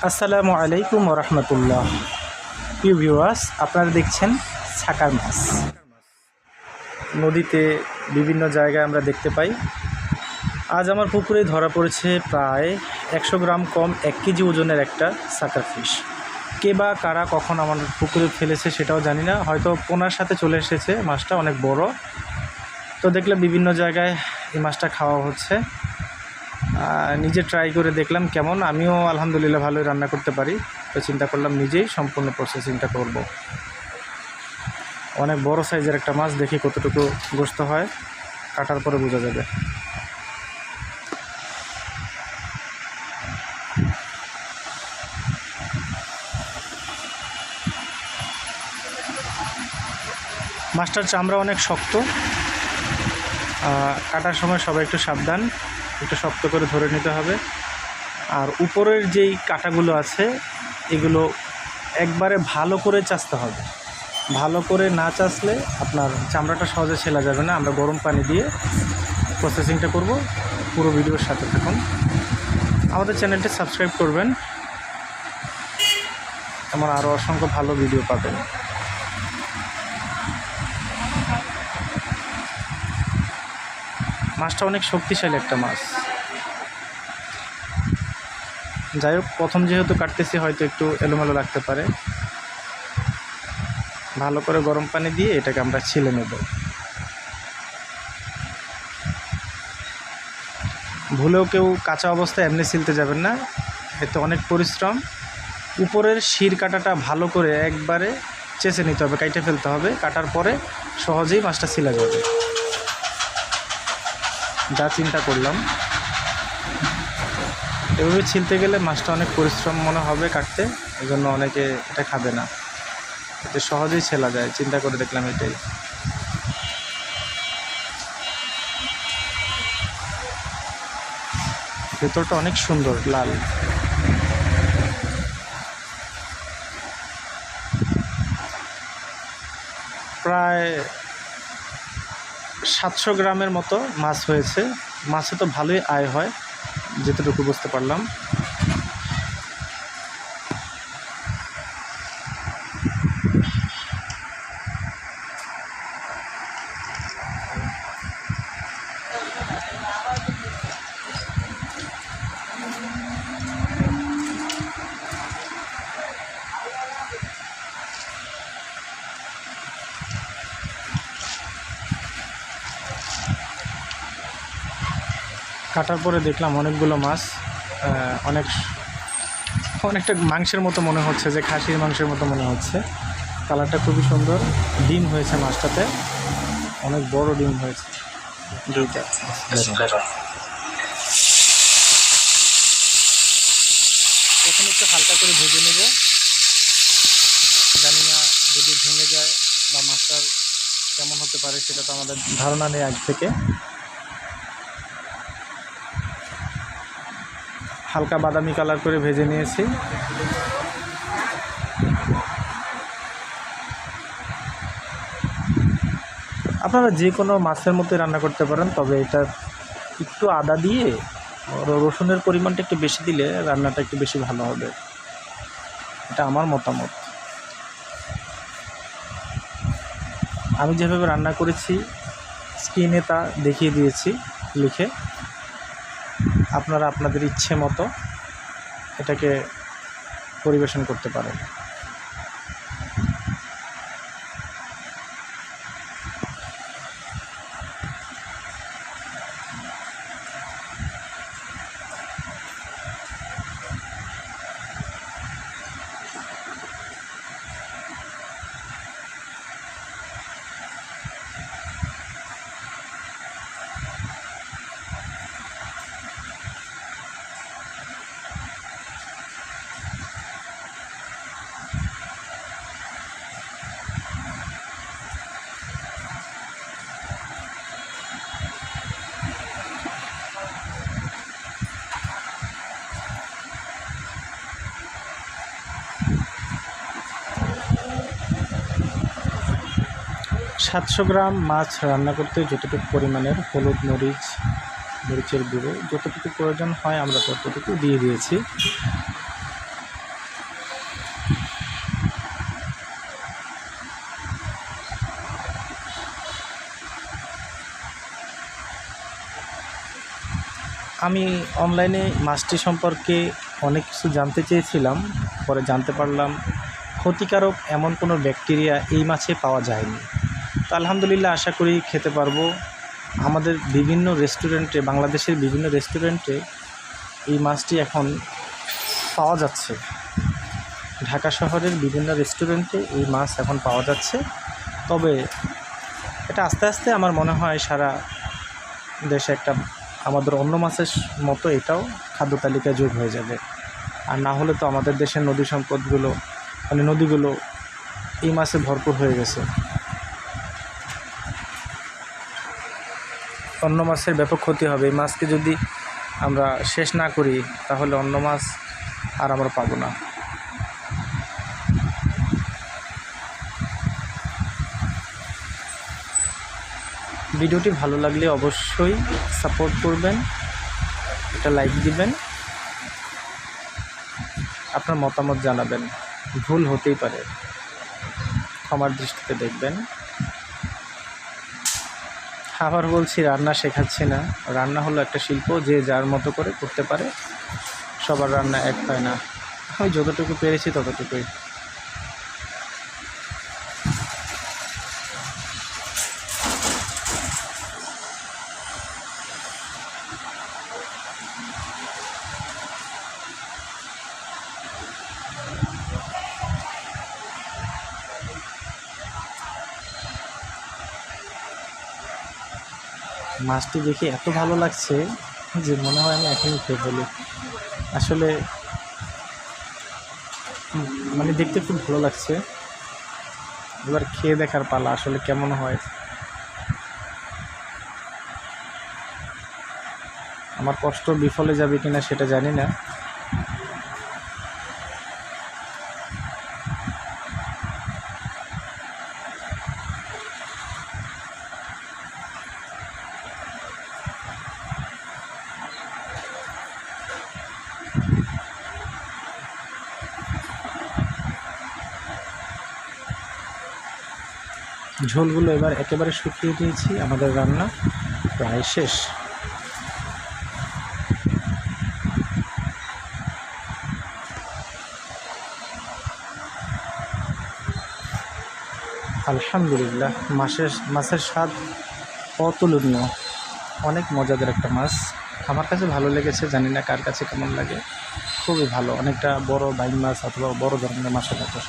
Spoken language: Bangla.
আসসালামু আলাইকুম ওয়া রাহমাতুল্লাহ। প্রিয় ভিউয়ার্স, আপনারা দেখছেন ছাকার মাছ। নদীতে বিভিন্ন জায়গায় আমরা দেখতে পাই। আজ আমার পুকুরে ধরা পড়েছে প্রায় 100 গ্রাম কম 1 কেজি ওজনের একটা সাকার ফিশ। কে বা কারা কখন আমার পুকুরে ফেলেছে সেটাও জানি না, হয়তো পোনার সাথে চলে এসেছে। মাছটা অনেক বড়। তো দেখলে বিভিন্ন জায়গায় এই মাছটা খাওয়া হচ্ছে। নিজে ট্রাই করে দেখলাম কেমন। আমিও আলহামদুলিল্লাহ ভালোই রান্না করতে পারি। তো চিন্তা করলাম নিজেই সম্পূর্ণ প্রসেসিংটা করব। অনেক বড় সাইজের একটা মাছ, দেখি কতটুকু গোস্ত হয়, কাটার পরে বোঝা যাবে। মাছটার চামড়া অনেক শক্ত, কাটার সময় সবাই একটু সাবধান, একটু শক্ত করে ধরে নিতে হবে। আর উপরের যেই কাঁটাগুলো আছে এগুলো একবারে ভালো করে চাচতে হবে। ভালো করে না চাচলে আপনার চামড়াটা সহজে ছেলা যাবে না। আমরা গরম পানি দিয়ে প্রসেসিংটা করব। পুরো ভিডিওর সাথে থাকুন। আমাদের চ্যানেলটি সাবস্ক্রাইব করবেন, এমন আরও অসংখ্য ভালো ভিডিও পাবেন। মাছটা অনেক শক্তিশালী একটা মাছ। যাই হোক, প্রথম যেহেতু কাটতেছি হয়তো একটু এলোমেলো লাগতে পারে। ভালো করে গরম পানি দিয়ে এটাকে আমরা ছিলে নেব। ভুলেও কেউ কাঁচা অবস্থায় এমনি ছিলতে যাবেন না, এতে অনেক পরিশ্রম। উপরের শির কাটাটা ভালো করে একবারে চেঁচে নিতে হবে, কাইটে ফেলতে হবে। কাটার পরে সহজেই মাছটা ছিলা যাবে। যা চিন্তা করলাম, এভাবে ছিলতে গেলে মাছটা অনেক পরিশ্রম মনে হবে কাটতে, এই জন্য অনেকে এটা খাবে না। এতে সহজেই ছেলা যায়, চিন্তা করে দেখলাম এটাই। ভেতরটা অনেক সুন্দর লাল। প্রায় 700 গ্রামের মতো মাছ হয়েছে। মাছে তো ভালোই আয় হয়, যেতটুকু বুঝতে পারলাম। কাটার পরে দেখলাম অনেকগুলো মাছ, অনেকটা মাংসের মতো মনে হচ্ছে, যে খাসির মাংসের মতো মনে হচ্ছে। কালারটা খুবই সুন্দর। ডিম হয়েছে মাছটাতে, অনেক বড় ডিম হয়েছে, দুইটা। এখন একটু হালকা করে ভেজে নেব। জানি না যদি ভেঙে যায় বা মাছটার কেমন হতে পারে সেটা তো আমাদের ধারণা নেই আগ থেকে। হালকা বাদামি কালার করে ভেজে নিয়েছি। আপনারা যে কোনো মাছের মধ্যে রান্না করতে পারেন, তবে এটা একটু আদা দিয়ে রসুনের পরিমাণটা একটু বেশি দিলে রান্নাটা একটু বেশি ভালো হবে, এটা আমার মতামত। আমি যেভাবে রান্না করেছি স্ক্রিনে তা দেখিয়ে দিয়েছি লিখে। আপনারা আপনাদের ইচ্ছে মতো এটাকে পরিবেশন করতে পারেন। সাতশো গ্রাম মাছ রান্না করতে যতটুকু পরিমাণের হলুদ, মরিচের গুঁড়ো যতটুকু প্রয়োজন হয় আমরা ততটুকু দিয়ে দিয়েছি। আমি অনলাইনে মাছটি সম্পর্কে অনেক কিছু জানতে চেয়েছিলাম, পরে জানতে পারলাম ক্ষতিকারক এমন কোনো ব্যাকটেরিয়া এই মাছে পাওয়া যায়নি। তো আলহামদুলিল্লাহ, আশা করি খেতে পারবো। আমাদের বিভিন্ন রেস্টুরেন্টে, বাংলাদেশের বিভিন্ন রেস্টুরেন্টে এই মাছটি এখন পাওয়া যাচ্ছে। ঢাকা শহরের বিভিন্ন রেস্টুরেন্টে এই মাছ এখন পাওয়া যাচ্ছে। তবে এটা আস্তে আস্তে আমার মনে হয় সারা দেশে একটা আমাদের অন্য মাছের মতো এটাও খাদ্য তালিকায় যোগ হয়ে যাবে। আর না হলে তো আমাদের দেশের নদী সম্পদগুলো, মানে নদীগুলো এই মাছে ভরপুর হয়ে গেছে। অন্য মাছের ব্যাপক ক্ষতি হবে। এই মাছকে যদি আমরা শেষ না করি তাহলে অন্য মাছ আর আমরা পাবো না। ভিডিওটি ভালো লাগলে অবশ্যই সাপোর্ট করবেন, একটা লাইক দিবেন, আপনার মতামত জানাবেন। ভুল হতেই পারে, ক্ষমার দৃষ্টিতে দেখবেন। আবার বলছি, রান্না শেখাচ্ছি না। রান্না হলো একটা শিল্প, যে যার মতো করে করতে পারে। সবার রান্না এক হয় না। আমি যতটুকু পেরেছি ততটুকুই। মাছটি দেখে এত ভালো লাগছে যে মনে হয় আমি এখনই খেয়ে ফেলি। আসলে মানে দেখতে খুব ভালো লাগছে। এবার খেয়ে দেখার পালা, আসলে কেমন হয়। আমার কষ্ট বিফলে যাবে কিনা সেটা জানি না। ঝোলগুলো এবার একেবারে শুকিয়ে দিয়েছি। আমাদের রান্না প্রায় শেষ। আলহামদুলিল্লাহ, মাছের স্বাদ অতুলনীয়। অনেক মজাদার একটা মাছ। আমার কাছে ভালো লেগেছে, জানি না কার কাছে কেমন লাগে। খুবই ভালো, অনেকটা বড় বাইন মাছ অথবা বড় ধরনের মাছের মতো স্বাদ।